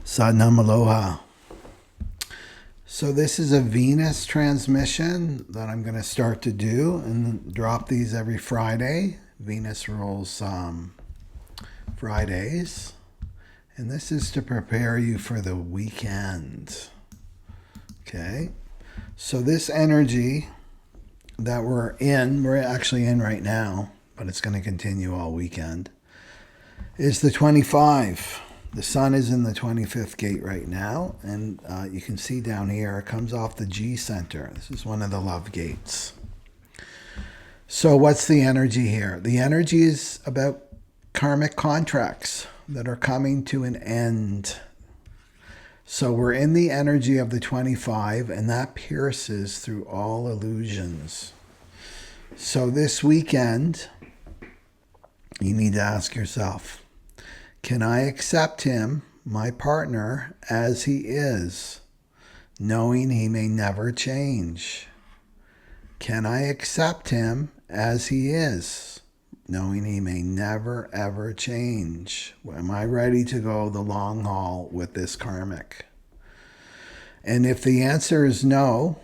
Satnam Aloha. So this is a Venus transmission that I'm going to start to do and drop these every Friday. Venus rules Fridays. And this is to prepare you for the weekend. Okay. So this energy that we're actually in right now, but it's going to continue all weekend, is the 25. The sun is in the 25th gate right now, and you can see down here, it comes off the G center. This is one of the love gates. So what's the energy here? The energy is about karmic contracts that are coming to an end. So we're in the energy of the 25, and that pierces through all illusions. So this weekend, you need to ask yourself, can I accept him, my partner, as he is, knowing he may never change? Can I accept him as he is, knowing he may never, ever change? Am I ready to go the long haul with this karmic? And if the answer is no,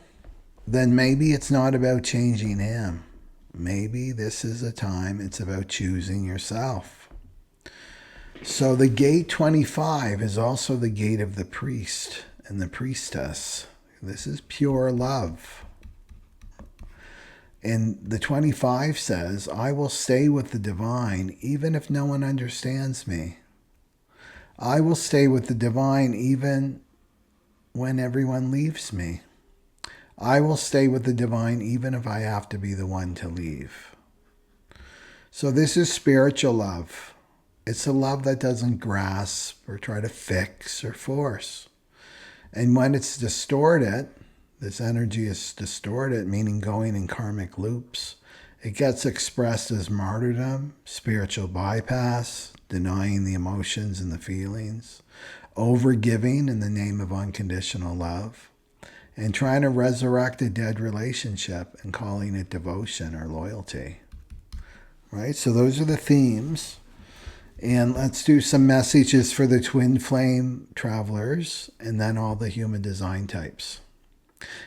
then maybe it's not about changing him. Maybe this is a time it's about choosing yourself. So the gate 25 is also the gate of the priest and the priestess. This is pure love. And the 25 says, I will stay with the divine even if no one understands me. I will stay with the divine even when everyone leaves me. I will stay with the divine even if I have to be the one to leave. So this is spiritual love. It's a love that doesn't grasp or try to fix or force. And when it's distorted, this energy is distorted, meaning going in karmic loops, it gets expressed as martyrdom, spiritual bypass, denying the emotions and the feelings, overgiving in the name of unconditional love, and trying to resurrect a dead relationship and calling it devotion or loyalty. Right? So those are the themes. And let's do some messages for the twin flame travelers and then all the human design types.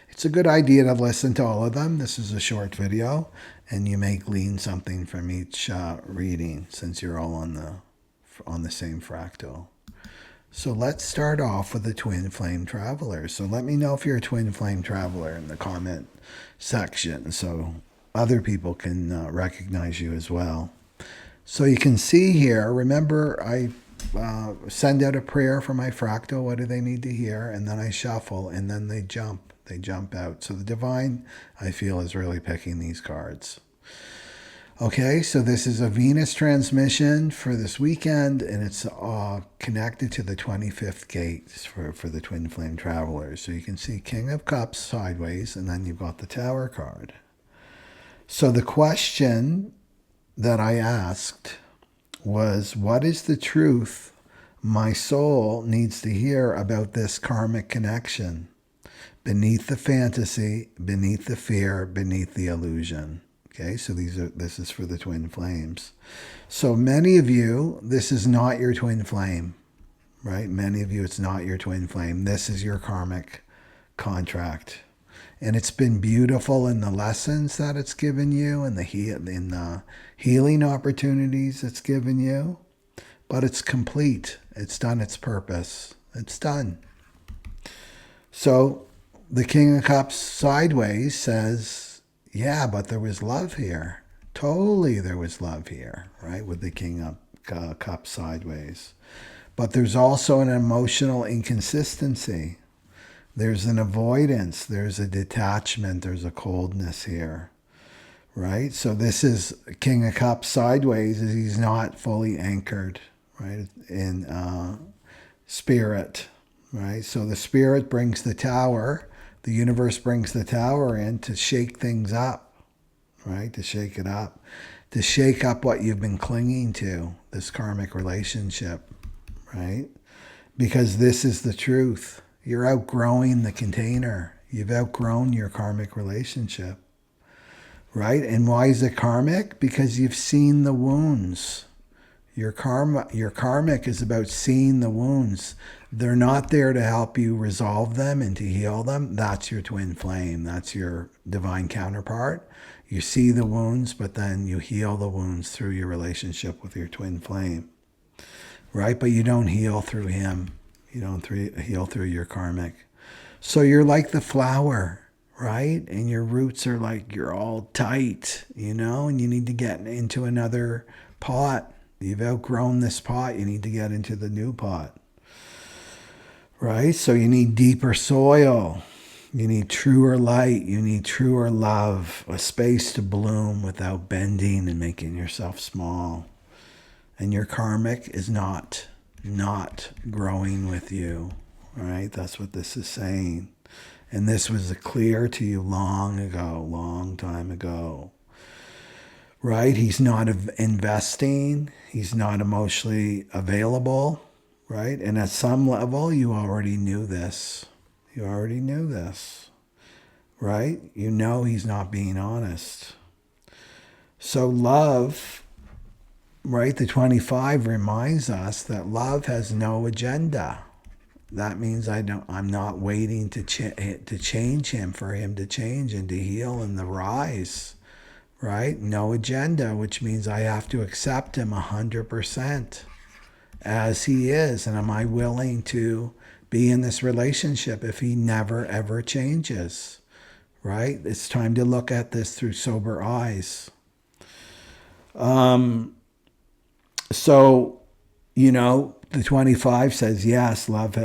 It's a good idea to listen to all of them. This is a short video, and you may glean something from each reading since you're all on the same fractal. So let's start off with the twin flame travelers. So let me know if you're a twin flame traveler in the comment section so other people can recognize you as well. So you can see here, remember I send out a prayer for my fractal, what do they need to hear? And then I shuffle, and then they jump out. So the divine, I feel, is really picking these cards. Okay, so this is a Venus transmission for this weekend, and it's connected to the 25th gate for the twin flame travelers. So you can see King of Cups sideways, and then you've got the Tower card. So the question that I asked was, what is the truth my soul needs to hear about this karmic connection? Beneath the fantasy, beneath the fear, beneath the illusion. Okay, so this is for the twin flames. So many of you, this is not your twin flame, right? Many of you, it's not your twin flame. This is your karmic contract. And it's been beautiful in the lessons that it's given you and the healing opportunities it's given you. But it's complete. It's done its purpose. It's done. So the King of Cups sideways says, yeah, but there was love here. Totally there was love here, right? With the King of Cups sideways. But there's also an emotional inconsistency. There's an avoidance, there's a detachment, there's a coldness here, right? So this is King of Cups sideways, as he's not fully anchored, right, in spirit, right? So the spirit brings the tower, the universe brings the tower in to shake things up, right? To shake it up, to shake up what you've been clinging to, this karmic relationship, right? Because this is the truth. You're outgrowing the container. You've outgrown your karmic relationship, right? And why is it karmic? Because you've seen the wounds. Your karmic is about seeing the wounds. They're not there to help you resolve them and to heal them. That's your twin flame. That's your divine counterpart. You see the wounds, but then you heal the wounds through your relationship with your twin flame. Right? But you don't heal through him. You don't heal through your karmic. So you're like the flower, right? And your roots are like, you're all tight, and you need to get into another pot. You've outgrown this pot. You need to get into the new pot, right? So you need deeper soil. You need truer light. You need truer love, a space to bloom without bending and making yourself small. And your karmic is not growing with you, right? That's what this is saying. And this was clear to you long time ago. Right? He's not investing. He's not emotionally available. Right? And at some level, you already knew this. You already knew this. Right? You know he's not being honest. So love, right? The 25 reminds us that love has no agenda. That means I'm not waiting to change him for him to change and to heal and to rise. Right? No agenda, which means I have to accept him 100% as he is. And am I willing to be in this relationship if he never, ever changes? Right? It's time to look at this through sober eyes. So, the 25 says, yes, love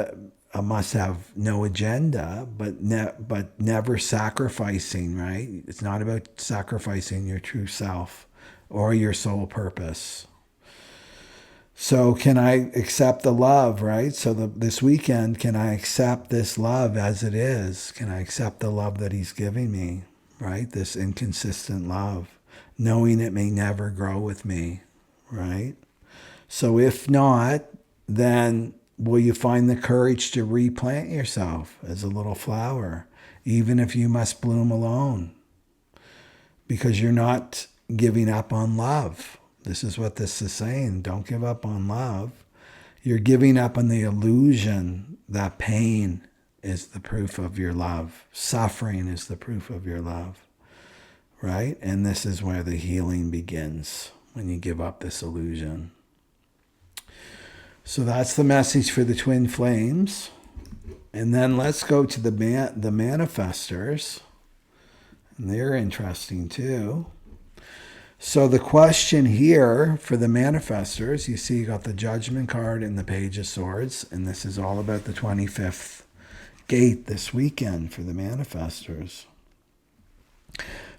must have no agenda, but never sacrificing, right? It's not about sacrificing your true self or your soul purpose. So can I accept the love, right? So this weekend, can I accept this love as it is? Can I accept the love that he's giving me, right? This inconsistent love, knowing it may never grow with me, right? So if not, then will you find the courage to replant yourself as a little flower, even if you must bloom alone? Because you're not giving up on love. This is what this is saying. Don't give up on love. You're giving up on the illusion that pain is the proof of your love. Suffering is the proof of your love, right? And this is where the healing begins, when you give up this illusion. So that's the message for the twin flames. And then let's go to the manifestors. And they're interesting too. So the question here for the manifestors, you see you got the Judgment card and the Page of Swords. And this is all about the 25th gate this weekend for the manifestors.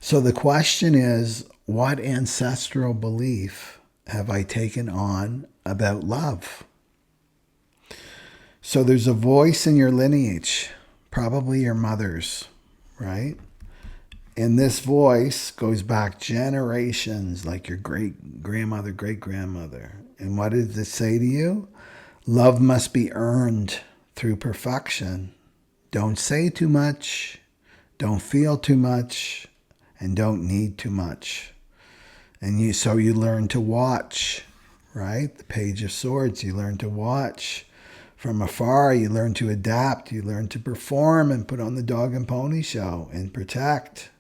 So the question is, what ancestral belief have I taken on about love? So there's a voice in your lineage, probably your mother's, right? And this voice goes back generations, like your great-grandmother, great-grandmother. And what does it say to you? Love must be earned through perfection. Don't say too much, don't feel too much, and don't need too much. And so you learn to watch, right? The Page of Swords, you learn to watch. From afar, you learn to adapt. You learn to perform and put on the dog and pony show and protect.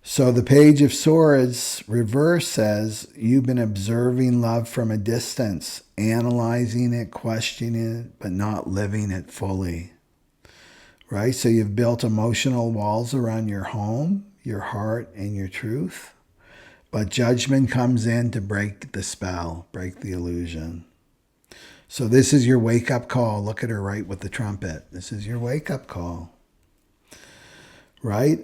So the Page of Swords reverse says, you've been observing love from a distance, analyzing it, questioning it, but not living it fully. Right? So you've built emotional walls around your home, your heart, and your truth. But judgment comes in to break the spell, break the illusion. So this is your wake-up call. Look at her right with the trumpet. This is your wake-up call, right?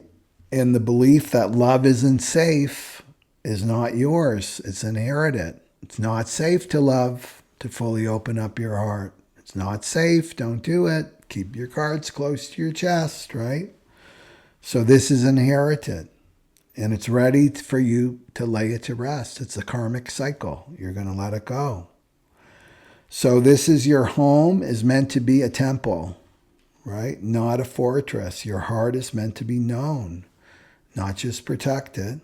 And the belief that love isn't safe is not yours. It's inherited. It's not safe to love, to fully open up your heart. It's not safe. Don't do it. Keep your cards close to your chest, right? So this is inherited. And it's ready for you to lay it to rest. It's a karmic cycle. You're going to let it go. So this is your home is meant to be a temple, right? Not a fortress. Your heart is meant to be known, not just protected.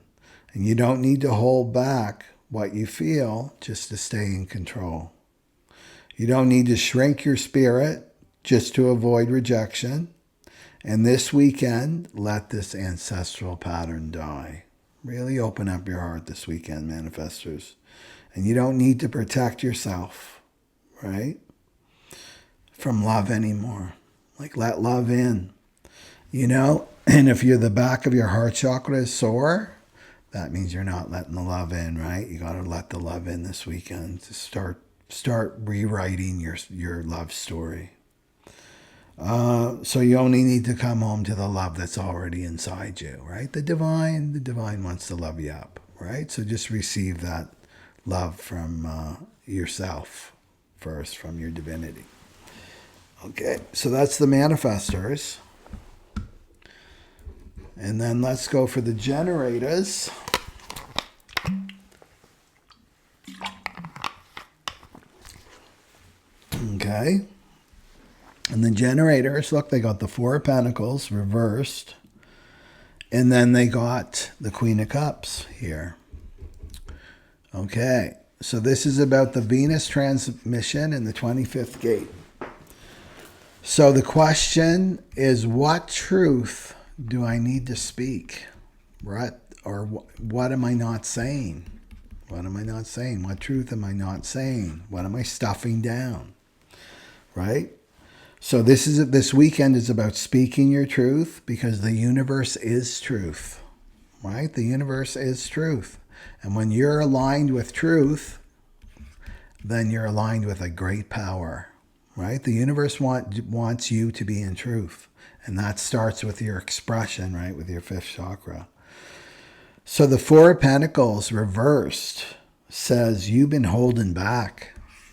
And you don't need to hold back what you feel just to stay in control. You don't need to shrink your spirit just to avoid rejection. And this weekend, let this ancestral pattern die. Really open up your heart this weekend, manifestors. And you don't need to protect yourself, right, from love anymore. Like, let love in, you know? And if the back of your heart chakra is sore, that means you're not letting the love in, right? You got to let the love in this weekend to start rewriting your love story. So you only need to come home to the love that's already inside you, right? The divine wants to love you up, right? So just receive that love from yourself first, from your divinity. Okay, so that's the manifestors. And then let's go for the generators. Okay. And the generators, look, they got the Four of Pentacles reversed. And then they got the Queen of Cups here. Okay. So this is about the Venus transmission in the 25th gate. So the question is, what truth do I need to speak? What am I not saying? What am I not saying? What truth am I not saying? What am I stuffing down? Right? So this weekend is about speaking your truth, because the universe is truth. Right? The universe is truth. And when you're aligned with truth, then you're aligned with a great power. Right? The universe wants you to be in truth. And that starts with your expression, right? With your fifth chakra. So the Four of Pentacles reversed says you've been holding back,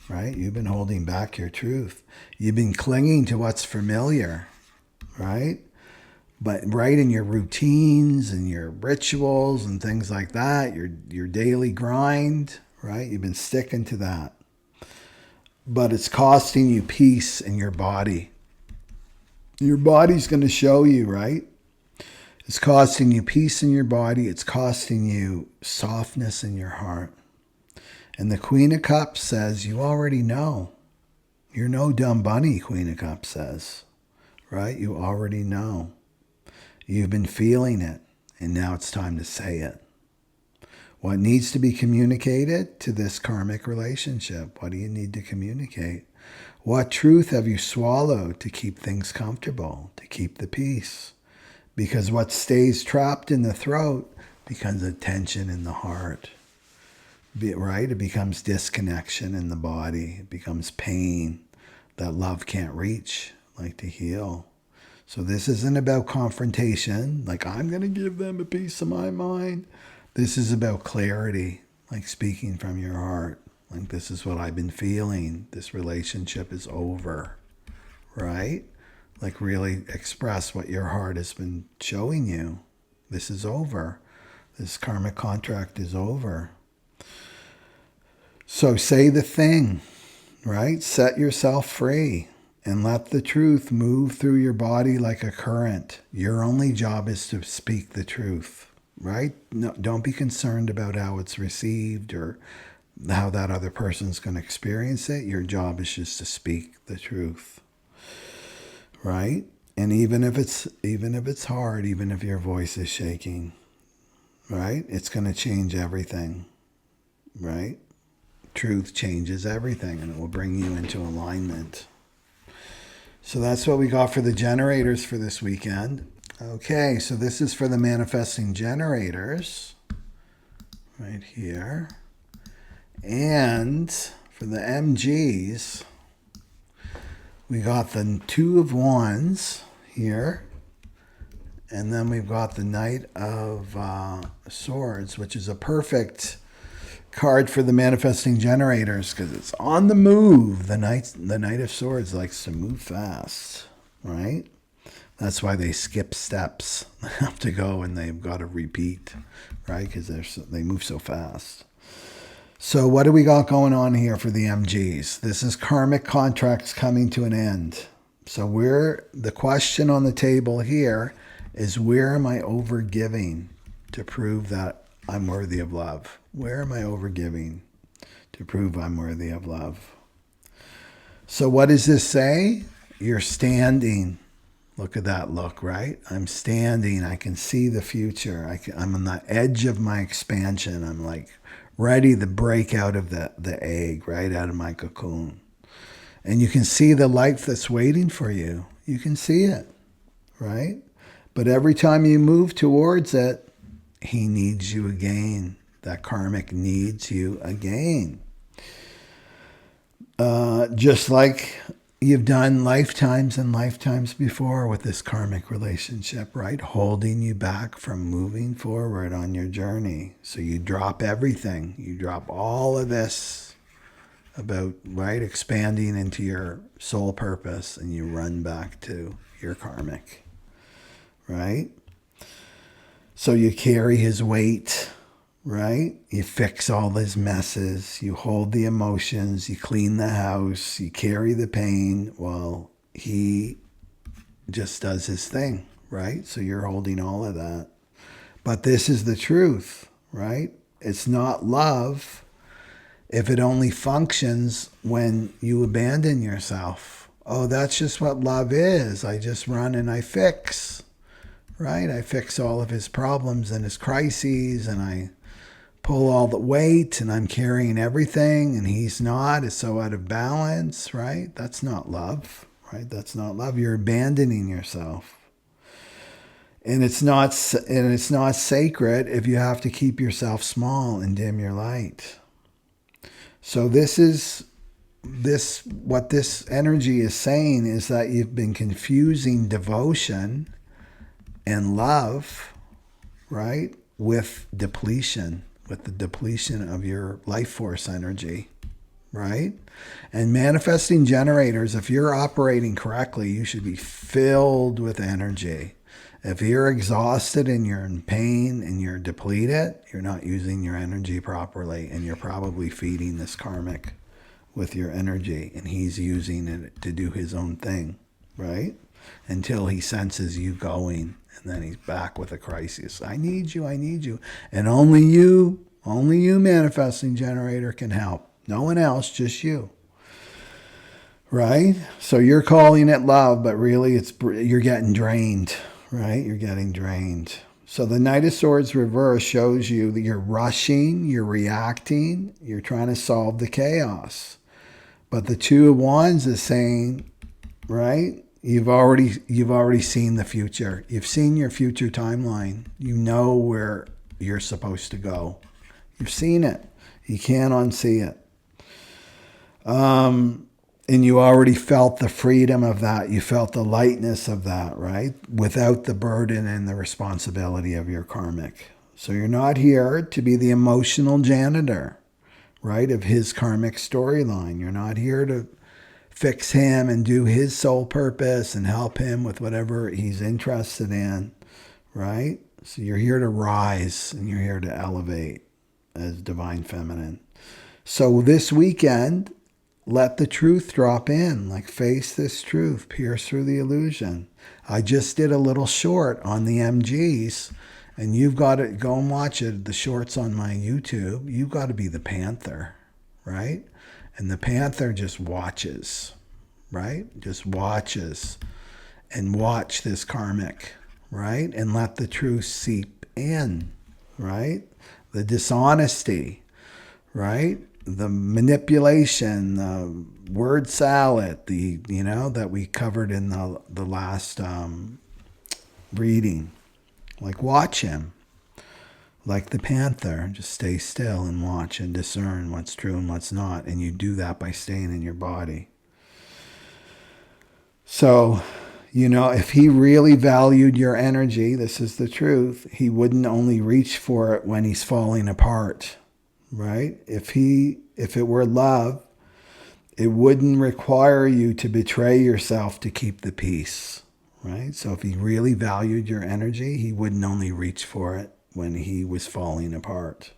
right? You've been holding back your truth. You've been clinging to what's familiar, right? But right in your routines and your rituals and things like that, your daily grind, right? You've been sticking to that. But it's costing you peace in your body. Your body's going to show you, right? It's costing you peace in your body. It's costing you softness in your heart. And the Queen of Cups says, you already know. You're no dumb bunny, Queen of Cups says. Right? You already know. You've been feeling it. And now it's time to say it. What needs to be communicated to this karmic relationship? What do you need to communicate? What truth have you swallowed to keep things comfortable, to keep the peace? Because what stays trapped in the throat becomes a tension in the heart. Right? It becomes disconnection in the body. It becomes pain that love can't reach, like to heal. So this isn't about confrontation, like I'm going to give them a piece of my mind. This is about clarity, like speaking from your heart. Like, this is what I've been feeling. This relationship is over, right? Like, really express what your heart has been showing you. This is over. This karmic contract is over. So say the thing, right? Set yourself free and let the truth move through your body like a current. Your only job is to speak the truth, right? No, don't be concerned about how it's received or how that other person's going to experience it. Your job is just to speak the truth, right? And even if it's hard, even if your voice is shaking, right? It's going to change everything, right? Truth changes everything, and it will bring you into alignment. So that's what we got for the generators for this weekend. Okay, so this is for the manifesting generators right here. And for the MGs, we got the Two of Wands here. And then we've got the Knight of Swords, which is a perfect card for the manifesting generators because it's on the move. The Knight of Swords likes to move fast, right? That's why they skip steps. They have to go and they've got to repeat, right? Because they move so fast. So what do we got going on here for the MGs? This is karmic contracts coming to an end. So the question on the table here is, where am I overgiving to prove that I'm worthy of love? Where am I overgiving to prove I'm worthy of love? So what does this say? You're standing. Look at that look, right? I'm standing. I can see the future. I'm on the edge of my expansion. I'm like ready to break out of the egg, right out of my cocoon. And you can see the life that's waiting for you. You can see it, right? But every time you move towards it, he needs you again. That karmic needs you again. Just like you've done lifetimes and lifetimes before with this karmic relationship, right? Holding you back from moving forward on your journey. So you drop everything. You drop all of this about, right, expanding into your soul purpose, and you run back to your karmic, right? So you carry his weight, right? You fix all his messes. You hold the emotions. You clean the house. You carry the pain while he just does his thing, right? So you're holding all of that. But this is the truth, right? It's not love if it only functions when you abandon yourself. Oh, that's just what love is. I just run and I fix, right? I fix all of his problems and his crises, and I pull all the weight, and I'm carrying everything, and he's not. It's so out of balance, right? That's not love, right? That's not love. You're abandoning yourself. And it's not sacred if you have to keep yourself small and dim your light. So what this energy is saying is that you've been confusing devotion and love, right, with depletion, with the depletion of your life force energy, right? And manifesting generators, if you're operating correctly, you should be filled with energy. If you're exhausted and you're in pain and you're depleted, you're not using your energy properly, and you're probably feeding this karmic with your energy, and he's using it to do his own thing, right? Until he senses you going, and then he's back with a crisis. I need you, I need you. And only you manifesting generator can help. No one else, just you. Right? So you're calling it love, but really you're getting drained, right? You're getting drained. So the Knight of Swords reverse shows you that you're rushing, you're reacting, you're trying to solve the chaos. But the Two of Wands is saying, right? You've already seen the future. You've seen your future timeline. You know where you're supposed to go. You've seen it. You can't unsee it. And you already felt the freedom of that. You felt the lightness of that, right? Without the burden and the responsibility of your karmic. So you're not here to be the emotional janitor, right, of his karmic storyline. You're not here to fix him and do his soul purpose and help him with whatever he's interested in, right? So you're here to rise, and you're here to elevate as divine feminine. So this weekend, let the truth drop in, like face this truth, pierce through the illusion. I just did a little short on the MGs, and you've got to go and watch it. The shorts on my YouTube. You've got to be the panther, right? And the panther just watches, right? Just watches and watch this karmic, right? And let the truth seep in, right? The dishonesty, right? The manipulation, the word salad, that we covered in the last reading. Like, watch him. Like the panther, just stay still and watch and discern what's true and what's not. And you do that by staying in your body. So, if he really valued your energy, this is the truth, he wouldn't only reach for it when he's falling apart, right? If it were love, it wouldn't require you to betray yourself to keep the peace, right? So if he really valued your energy, he wouldn't only reach for it when he was falling apart.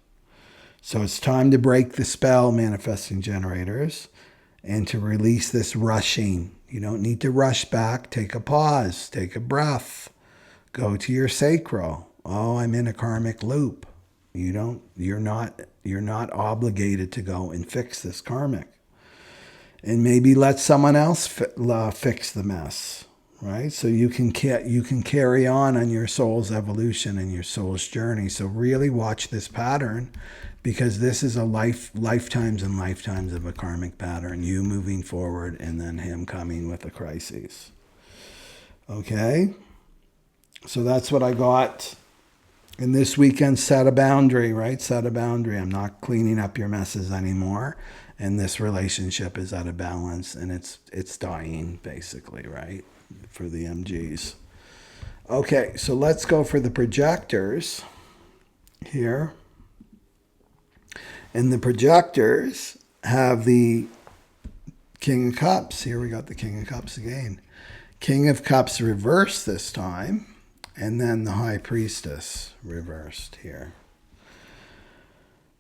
So it's time to break the spell, manifesting generators, and to release this rushing. You don't need to rush back. Take a pause. Take a breath. Go to your sacral. Oh, I'm in a karmic loop. You're not obligated to go and fix this karmic. And maybe let someone else fix the mess, right? So you can carry on your soul's evolution and your soul's journey. So really watch this pattern, because this is a lifetimes and lifetimes of a karmic pattern. You moving forward and then him coming with a crisis. Okay? So that's what I got. And this weekend, set a boundary, right? Set a boundary. I'm not cleaning up your messes anymore. And this relationship is out of balance, and it's dying, basically, right? For the MGs. Okay, so let's go for the projectors here. And the projectors have the King of Cups. Here we got the King of Cups again. King of Cups reversed this time. And then the High Priestess reversed here.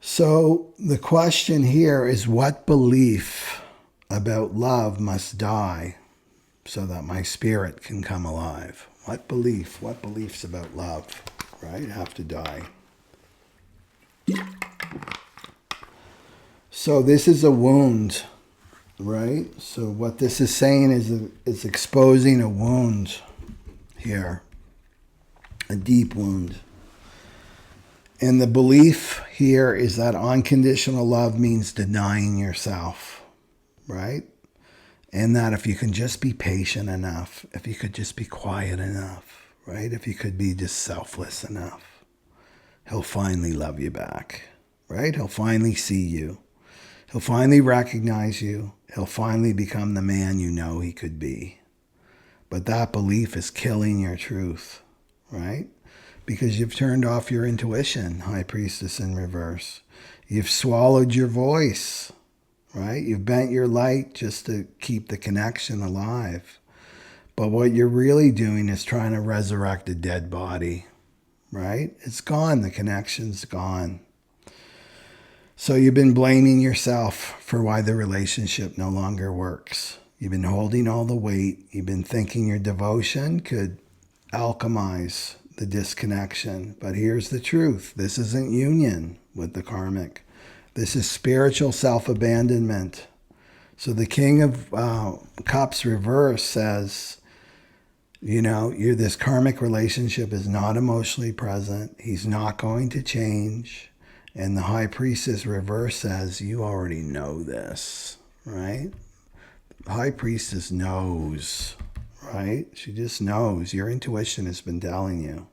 So the question here is, what belief about love must die so that my spirit can come alive? What beliefs about love, right, have to die? So this is a wound, right? So what this is saying is exposing a wound here, a deep wound. And the belief here is that unconditional love means denying yourself, right? And that if you can just be patient enough, if you could just be quiet enough, right? If you could be just selfless enough, he'll finally love you back, right? He'll finally see you. He'll finally recognize you. He'll finally become the man you know he could be. But that belief is killing your truth, right? Because you've turned off your intuition, High Priestess in reverse. You've swallowed your voice, right? You've bent your light just to keep the connection alive. But what you're really doing is trying to resurrect a dead body, right? It's gone. The connection's gone. So you've been blaming yourself for why the relationship no longer works. You've been holding all the weight. You've been thinking your devotion could alchemize the disconnection. But here's the truth. This isn't union with the karmic. This is spiritual self-abandonment. So the King of Cups reverse says, this karmic relationship is not emotionally present. He's not going to change. And the High Priestess reverse says, you already know this, right? The High Priestess knows, right? She just knows. Your intuition has been telling you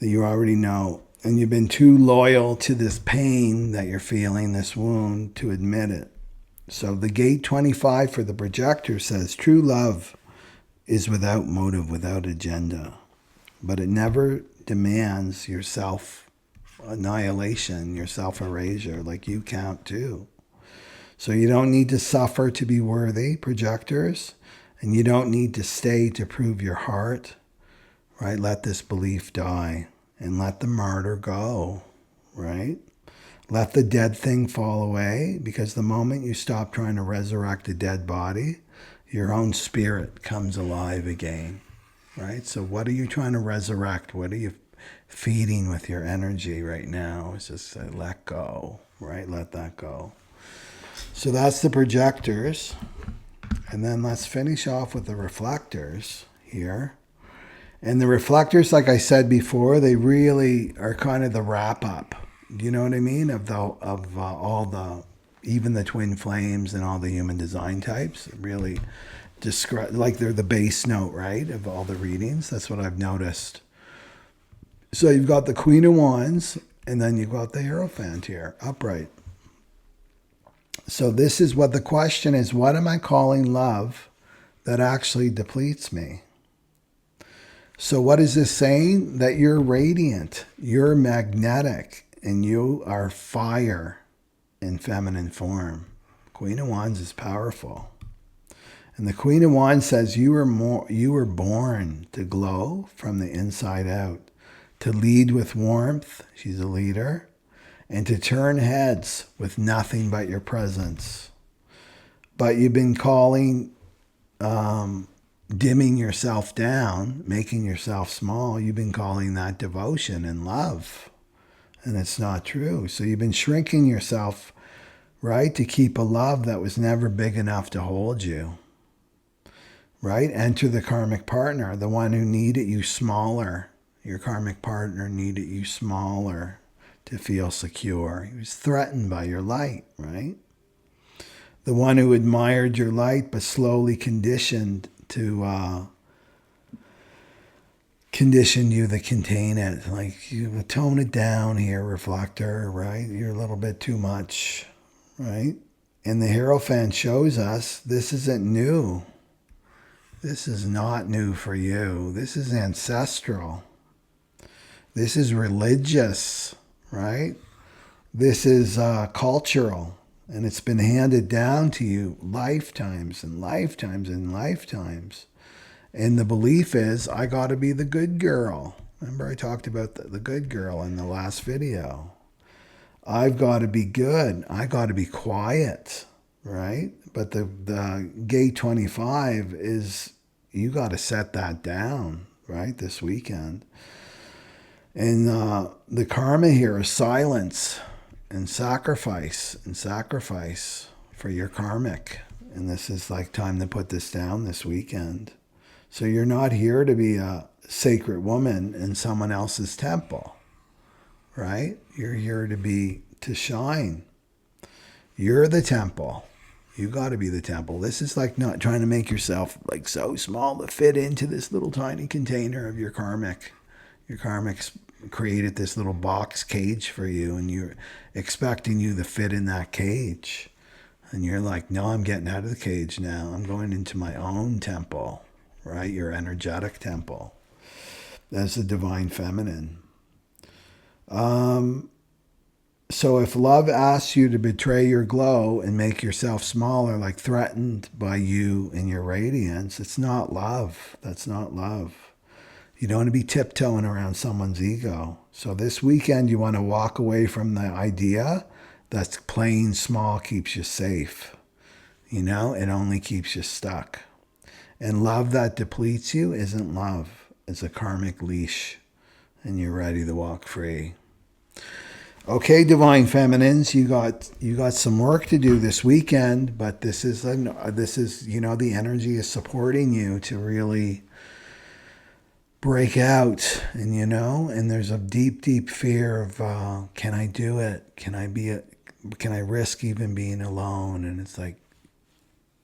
that you already know. And you've been too loyal to this pain that you're feeling, this wound, to admit it. So the gate 25 for the projector says, true love is without motive, without agenda. But it never demands your self-annihilation, your self-erasure, like you count too. So you don't need to suffer to be worthy, projectors. And you don't need to stay to prove your heart, right? Let this belief die and let the martyr go, right? Let the dead thing fall away, because the moment you stop trying to resurrect a dead body, your own spirit comes alive again, right? So what are you trying to resurrect? What are you feeding with your energy right now? It's just say, let go, right? Let that go. So that's the projectors. And then let's finish off with the reflectors here. And the reflectors, like I said before, they really are kind of the wrap up. Do you know what I mean? Of all the, even the twin flames and all the human design types, really describe, like they're the base note, right? Of all the readings. That's what I've noticed. So you've got the Queen of Wands, and then you've got the Hierophant here, upright. So this is what the question is, what am I calling love that actually depletes me? So what is this saying? That you're radiant, you're magnetic, and you are fire in feminine form. Queen of Wands is powerful. And the Queen of Wands says you were born to glow from the inside out, to lead with warmth, she's a leader, and to turn heads with nothing but your presence. But you've been calling, dimming yourself down, making yourself small, you've been calling that devotion and love. And it's not true. So you've been shrinking yourself, right, to keep a love that was never big enough to hold you. Right? Enter the karmic partner, the one who needed you smaller. Your karmic partner needed you smaller to feel secure. He was threatened by your light, right? The one who admired your light but slowly conditioned to condition you to contain it. Like, you tone it down here, reflector, right? You're a little bit too much, right? And the Hierophant shows us this isn't new. This is not new for you. This is ancestral. This is religious, right? This is cultural. And it's been handed down to you lifetimes and lifetimes and lifetimes. And the belief is, I got to be the good girl. Remember I talked about the good girl in the last video. I've got to be good. I got to be quiet, right? But the gate 25 is, you got to set that down, right, this weekend. And the karma here is silence and sacrifice for your karmic. And this is like time to put this down this weekend. So you're not here to be a sacred woman in someone else's temple, right? You're here to shine. You're the temple. You got to be the temple. This is like not trying to make yourself like so small to fit into this little tiny container of your karmic. Your karmic's created this little box cage for you, and you're expecting you to fit in that cage. And you're like, no, I'm getting out of the cage now. I'm going into my own temple, right? Your energetic temple. That's the divine feminine. So if love asks you to betray your glow and make yourself smaller, like threatened by you and your radiance, it's not love. That's not love. You don't want to be tiptoeing around someone's ego. So this weekend, you want to walk away from the idea that playing small keeps you safe. You know, it only keeps you stuck. And love that depletes you isn't love. It's a karmic leash, and you're ready to walk free. Okay, divine feminines, you got some work to do this weekend, but this is the energy is supporting you to really break out, and there's a deep fear of can I do it? Can I risk even being alone? And it's like,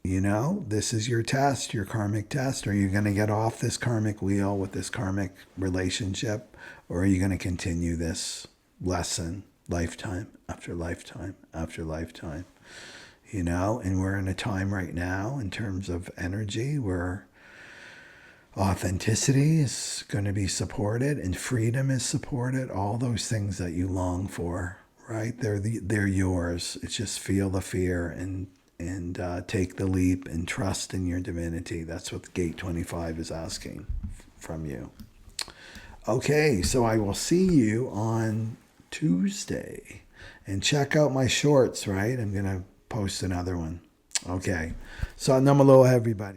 this is your test, your karmic test. Are you going to get off this karmic wheel with this karmic relationship, or are you going to continue this lesson lifetime after lifetime after lifetime? And we're in a time right now in terms of energy where authenticity is going to be supported and freedom is supported. All those things that you long for, right? They're yours. It's just feel the fear and take the leap and trust in your divinity. That's what Gate 25 is asking from you. Okay, so I will see you on Tuesday. And check out my shorts, right? I'm going to post another one. Okay. So, namaloha, everybody.